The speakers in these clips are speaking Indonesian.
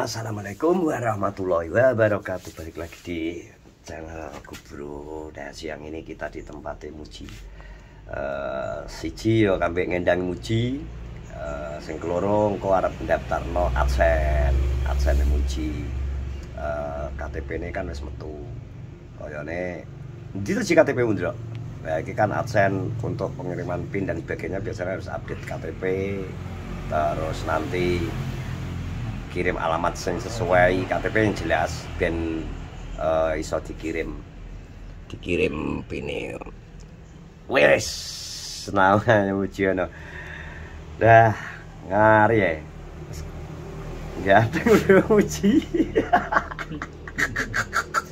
Assalamualaikum warahmatullahi wabarakatuh. Balik lagi di channel aku bro. Nah siang ini kita di tempat Muji. Siji yo kambek ngendang Muji. Sing keloro engko arep ndaftarno adsen Muji. KTP-ne kan wis metu. Koyone ndi to KTP-mu, Ndro? Nah, ini kan adsen untuk pengiriman PIN dan sebagainya biasanya harus update KTP. Terus nanti kirim alamat yang sesuai KTP yang jelas ben iso dikirim PIN. Wes namanya Mujiono. Dah ngari ya. Enggak ada udah Muji.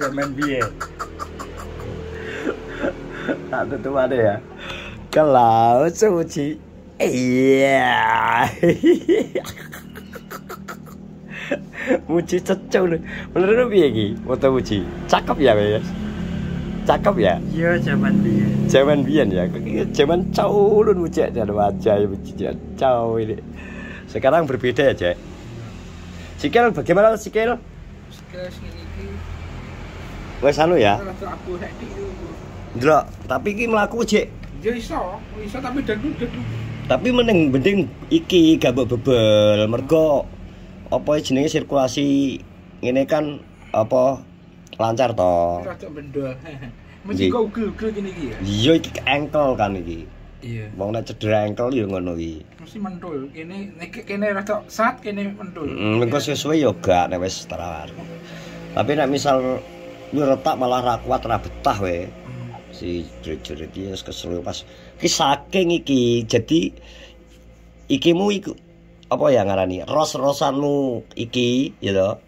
Zaman biye. Tak tutup ada ya. Kalau Muji. Iya. Muji cecok lho. Bener piye iki? Foto Muji. Cakep ya, Mas? Cakep ya? Iya, zaman biyen. Zaman biyen ya. Zaman caulun Muji ada wajah Muji caul ini. Sekarang berbeda ya, Cek. Sikil bagaimana sikil? Sikil sing iki. Wes anu ya. Aku nek iki. Ndrok, tapi iki mlaku, Cek. Ya iso tapi dadu. Tapi mending iki gak mbok bebel mergo apa jenenge sirkulasi ngene kan apa lancar to. Rada bendol. Mesti kok ugel-ugel kene iki ya. Iya iki engkel kan iki. Iya. Wong nek cedera engkel ya ngono iki. Mesti mentul. Kene rada sat kene mentul. Mengko sesuai ya gak nek wis terawar. Tapi nek misal lu retak malah ra kuat ra betah we. Si jerit-jerit iki wis kesel pas iki saking iki. Jadi ikimu iku apa ya ngarani ros-rosanmu iki ya to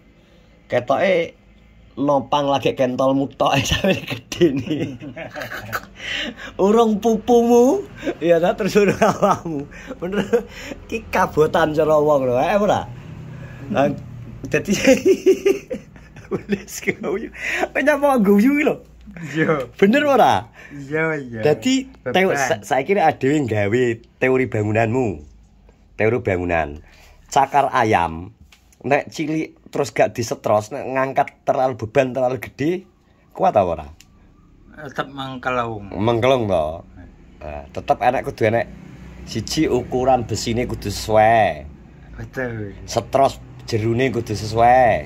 ketoke nopang lagi kentolmu tok sampe gede nih. Urung pupumu ya ta terus urung awakmu bener iki kabotan cara wong lho ora dadi wis guyu nyapa guyu iki lho. Iya bener ora? Iya dadi saiki dhewe gawe teori bangunanmu. Teori bangunan cakar ayam nek cilik terus gak disetros nek ngangkat terlalu beban terlalu gede kuat apa ora? Tetep mengkelung to. Tetep enek kudu enek siji ukuran besine kudu sesuai. Betul. Setros jerune kudu sesuai.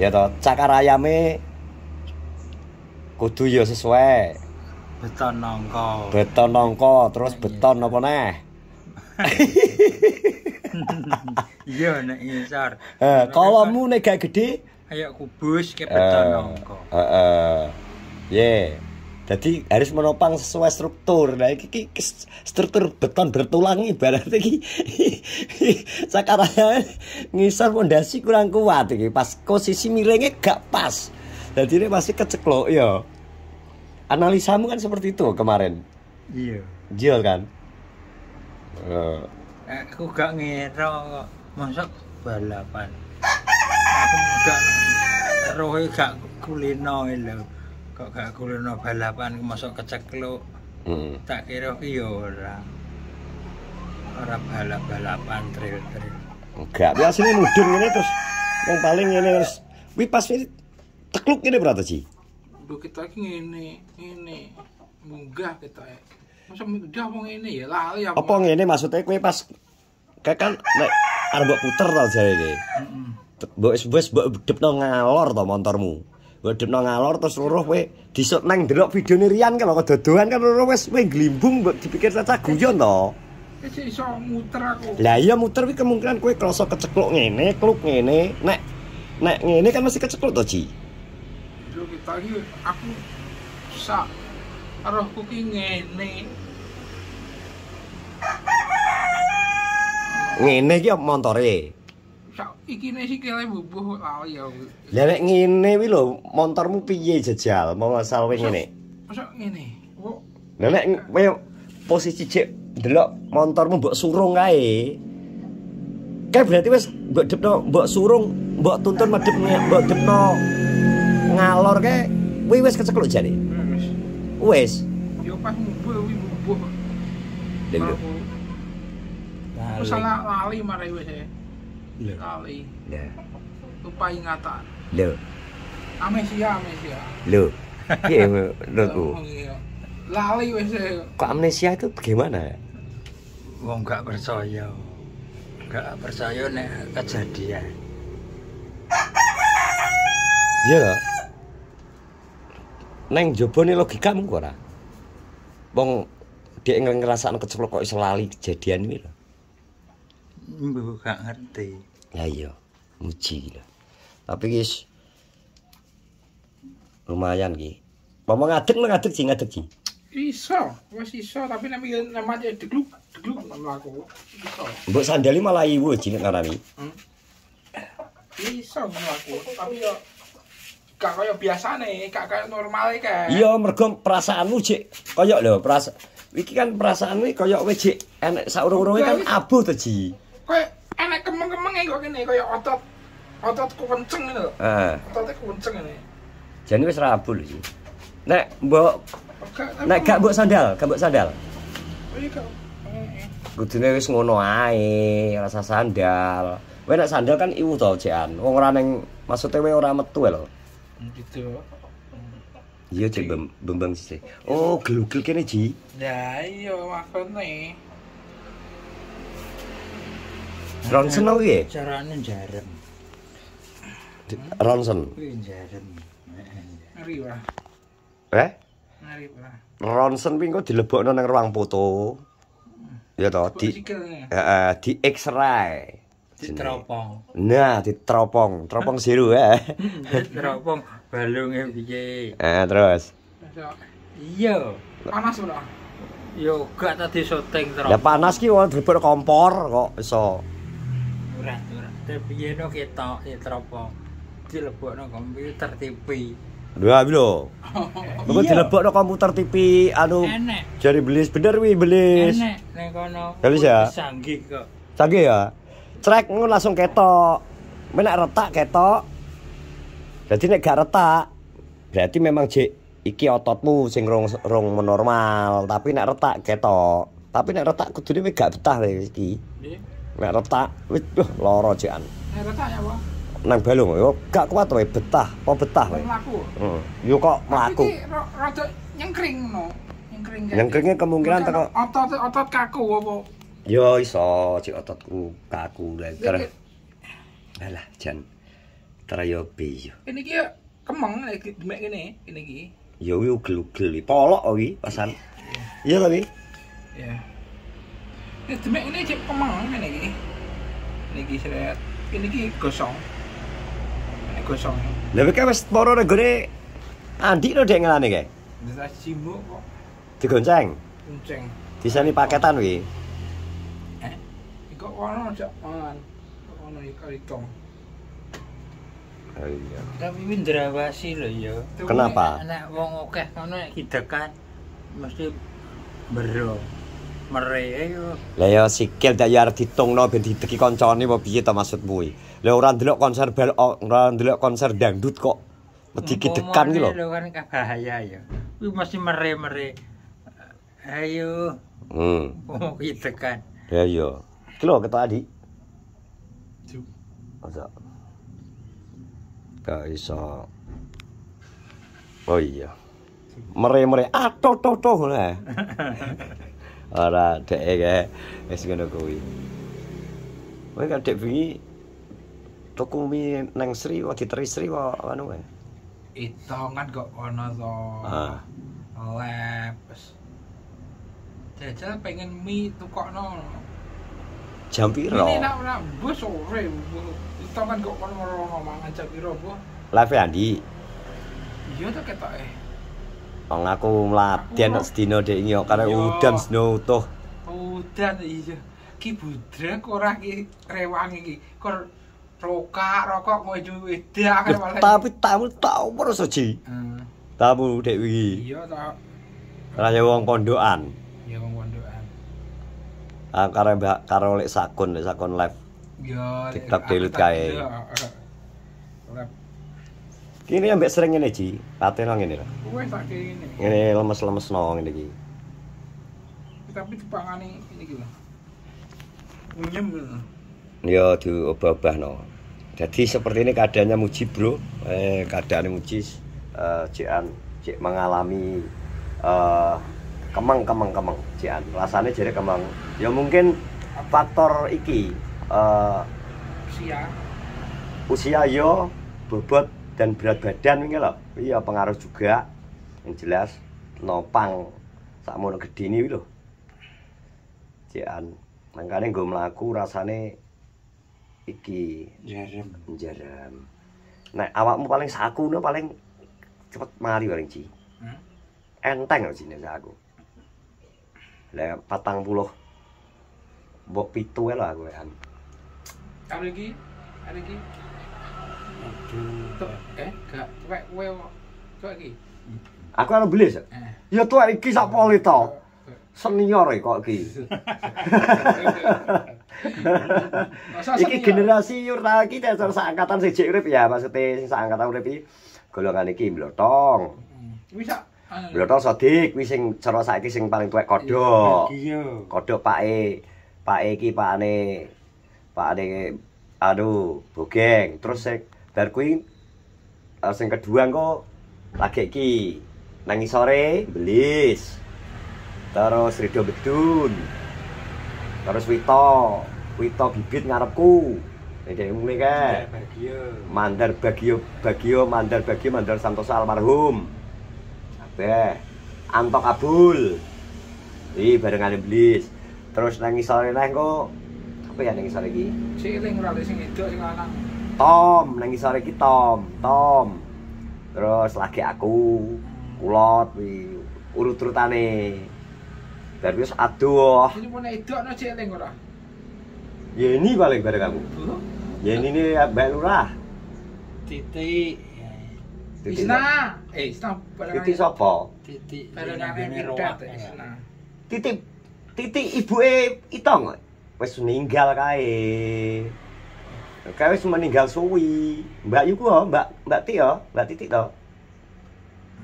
Ya to, cakar ayame kudu ya sesuai. Beton nangka terus beton apa neh? Iya nek ngisor. Kolommu nek gak gede kayak kubus ke beton nangka. Jadi harus menopang sesuai struktur. Nah iki struktur beton bertulang ibarat iki. Sakarane ngisor pondasi kurang kuat iki. Pas posisi miringnya gak pas. Jadi ini pasti keceklok ya. Analisamu kan seperti itu kemarin. Iya. Jil kan? Aku gak ngira kok masak balapan. Aku gak rohe gak kulino lho. Kok gak kulino balapan masuk kecekluk. Tak kira ki yo ora. Ora balap-balapan trail. Enggak, biasanya mudun ngene terus yang paling ngene terus wi pas tekluk ngene berarti sih. Duh kita iki ngene munggah kita. Masa udah wong ngene ya lali apa. Apa ngene maksudnya kowe pas kayak kan nek arep mbok puter to jarene. Mbok wis mbok edepno ngalor to motormu. Mbok edepno ngalor terus luruh kowe disuk nang ndelok videone Rian kan kok dodoan kan luruh wis kowe glimbung mbok dipikir caca guyon to. Wis iso muter aku. Lah iya muter kuwi kemungkinan kowe krasa kecekluk ngene, kluk ngene. Nek ngene kan mesti kecekluk to, Ji. Lho kita iki aku sak rohku ki ngene. Ngene iki apa montore? Sak iki nek sikile bubuh lali aku. Lah nek ngene kuwi lho, montormu piye jajal? Mau asal kowe ngene. Masa ngene. Kok Lah nek kowe posisi cek ndelok montormu mbok surung kae. Kae berarti wis mbok depno, mbok surung, mbok tuntun medhep mbok depno ngalor kae, kuwi wis kecekluk jane. Wis. Yo pas mubuh. Lha Aku salah lali marai wis. Lho. Lali. Lah, Lupa ingatan. lho, Amnesia. lho. Piye menurutku? Oh, iya. Lali wis. Kok amnesia itu bagaimana? Wong gak percaya. Gak percaya nek kejadian. Iya lho. Neng jobone logika mengko ora. Wong dhek ngrasakno kecelok kok iso lali kejadian iki lho. Mbok gak ngerti. Ya iya, muji lho. Tapi guys lumayan ki. Ngomong ngadeg Ji. Iso, wis iso tapi nek namanya degluk mlaku. Iso. Mbok sandali malah iwu Ji nek ngarani. Iso mlaku, tapi yo gak kaya biasane, gak kaya normale kae. Iya, mergo perasaanmu Jik kaya lho, iki kan perasaanmu kaya kowe Jik enek saurung-urunge kan abuh to Ji. Kaya enek kemeng-kemenge kok kene kaya ototku kenceng lho. Heeh. Ototku kenceng ngene. Jane wis rabu lho Ji. Nek gak mbok sandal. Iya kok. Kudune wis ngono ae, rasa sandal. Kowe nek sandal kan iwu to, Jekan. Wong ora ning maksude kowe ora metu lho. Gitu. Iya, Cek Bembang sih. Oh, glugel kene, Ji. Ya iya makane. Ronsen opo piye? Carane jarem. Ronsen. Kuwi jarem. Ngeri lah. Ngeri lah. Ronsen kuwi engko dilebokno nang ruang foto. Ya toh, di X-ray. Diteropong. Nah, teropong zero ya. Diteropong balunge piye? Terus. Iya. Panas ora? Yo gak tadi syuting terus. Ya panas ki wong dilebokno kompor kok iso. Ora. Piye no ketok diteropong. Dilebokno komputer TV. Lha lho. Kok dilebokno komputer TV anu Enek. jari belis bener wi belis. Enek ning kono. Belis ya? Sanggih kok. Canggih ya. Trek ngono langsung ketok. Nek retak ketok. Jadi nek gak retak berarti memang Jik iki ototmu sing rong normal, tapi nek retak ketok. Tapi nek retak kudune wis gak betah iki. Nggih. Nek retak wis lara Jikan. Nek retak ya, Pak. Nang balung yo gak kuat wae betah, apa betah wae. Mlaku. Heeh. Yo kok mlaku. Iki rada nyengkring no. Nyengkringe kemungkinan teko otot kaku apa? yo iso Cik ototku kaku lek. Alah jan. Trayo be yo. Ini ki kemeng nek demek kene, ini ki. Yo wi ugel-ugel polok kok iki pasan. Iya to, Wi? Ya. Ini demek ini cek kemeng ngene iki. Ini ki seret. Ini ki gosong. Ini gosong. Lah iki wis para negone Andi lho dek ngelane kae. Bisa cimbuk kok. Digonceng. Kunceng. Disani paketan wi. Kok ono cak mangan. Ono ikan. Oh iya. Tapi windrawasi lho ya. Kenapa? Nek wong akeh ngono nek hidekan mesti bero. Mere yo. Lah ya sikil dak ya arep ditungno ben dideki kancane apa piye to maksudmu iki? Lah ora ndelok konser dangdut kok wedi kidekan iki lho. Lho kan bahaya ya. Kuwi mesti mere-mere. Ayo. Wong hidekan. Ya iya. Iki lho ketok Adi. Masa. Gak iso. Oh iya. Mere-mere atoh-toh lah. Ora dhek kae wis ngono kuwi. Kowe kan dhek wingi tuku mie nang Sri wae diteri Sri wae anu wae. Itongan kok ono to. Lepes. Jajal pengen mie tukokno. Jam piro? Ini nak ora bos sore. Itongan kok ono mangan jam piro, Bu? Live Andi. Iya to ketoke. Wong aku mladian nek sedina dhek iki karo udan snow tuh. Udan iya. Ki budrek ora ki rewang iki. Kor rokok ngojo wedak kan malah. Tapi tamu tau terus Ji. Tamu dhek iki. Iya to. Kaya wong kondokan. Iya wong kondokan. Karo lek sakun live. Iya. TikTok delut kae. Kini ambek sering ngene Ji, pateno ngene lho. Wes tak kene. Ngene lemes-lemesno ngene iki. Tapi dipangani ini iki lho. Unyem. Ya diubah-ubahno. Jadi seperti ini keadaannya Muji, Bro. Keadaannya Muji cek mengalami kemeng. Cian. Rasanya jadi kemeng. Ya mungkin faktor iki usia yo, bobot dan berat badan ini lho. Iya pengaruh juga. Yang jelas nopang sakmono gedine iki lho. Cian. Mangkane nggo mlaku rasane iki jaram. Nek awakmu paling sakuno paling cepet mari paling Ci. Enteng lho jine saku. Lah 40 mbok 7 lho aku kan. Ada lagi? Tuh, gak tuwek kowe kok. Tuwek iki. Aku anu beli sih. Ya tuwek iki sak poli to. Senior kok iki. Iki generasi ora iki dasar seangkatan siji urip ya, maksudnya sing seangkatan urip iki golongan iki Blotong. Wis sak Blotong Sodik kuwi sing cara saiki sing paling tuwek kodhok. Kodhok pake iki pakane aduh Bogeng. Terus bar kuwi sing kedua engko lagi iki nang sore Belis. Terus Rido Bedun. Terus Wito bibit ngarepku. Nek mulai kae. Mandar Bagio, Mandar Santoso almarhum. Kabeh. Antok Abul. Iki barengane Belis. Terus nang sore neh engko apa ya nang sore iki? sing eling ora sing wedok sing lanang. Tom, nang sore iki Tom. Terus lagi aku kulot wi urut-urutane. Bar wis aduh. Ini pun edokno cek eling ora? Ya ini paling bareng kamu. Ya ini Mbak Lurah. Titik. Isna. Isna Titik sapa? Titik. barengane Midat Isna. Titik ibuke Itong. Wis meninggal kae. Kae wis meninggal suwi. Mbak Yu ku Mbak Ti ya, Mbak Titik to.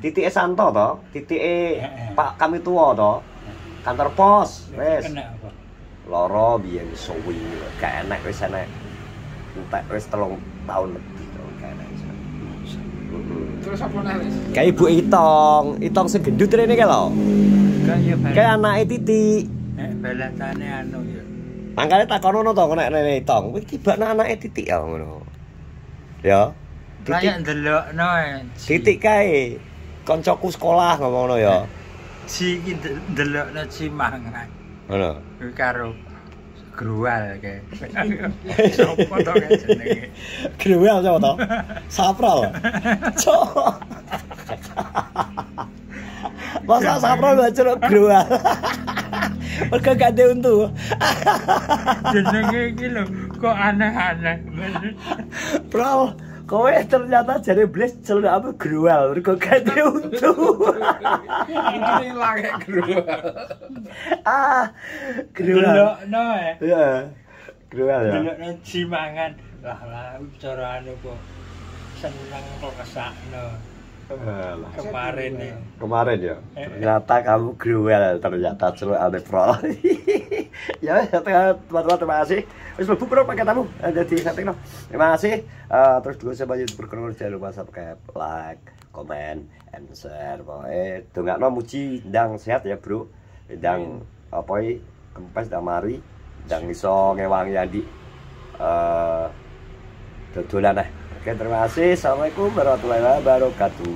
Titike Santo to, titike Pak kami tua to. Kantor pos, wis. Loro biyen suwi, gak enak wis enak. Entek wis 3 tahun lebih to, gak enak wis. Terus apa neh wis? Kayak ibu Itong sing gendut rene kae lho. Kayak anake Titik. Balasane anu ya. Mangkane takonono to nek rene Itong, kuwi tibane anake Titik ya ngono. Ya. Kayak ndelokno. Titik kae. Koncoku sekolah ngomongno ya. Ci iki ndelokno ci mangan. Ngono. Karo gruwal kae. Sopo to jenenge? Gruwel sapa to? Saprol. Cok. Masa saprol bacur gruwel. Mergo gak ada untu. Jenenge iki lho kok aneh-aneh. Bro, kowe ternyata jare Blis celuk apa gruwel, mergo gak ada untu. Iki lagi gruwel. Gruwel. Delokno ya. Iya. Gruwel ya. Delokno ci mangan. Lah cara anu kok seneng kok kesakno. Kemarin ya. Ternyata kamu gruwel ternyata celuk ane pro. Ya teman-teman terima kasih. Wis mlebu bro paketamu dadi settingno. Terima kasih. Terus juga saya banyak berkenan jangan lupa subscribe, like, comment, and share. Dongakno Muji ndang sehat ya, Bro. Ndang apa iki kempes ndang mari, ndang iso ngewangi Andi dodolan. Oke, terima kasih. Assalamualaikum warahmatullahi wabarakatuh.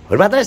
Hormat,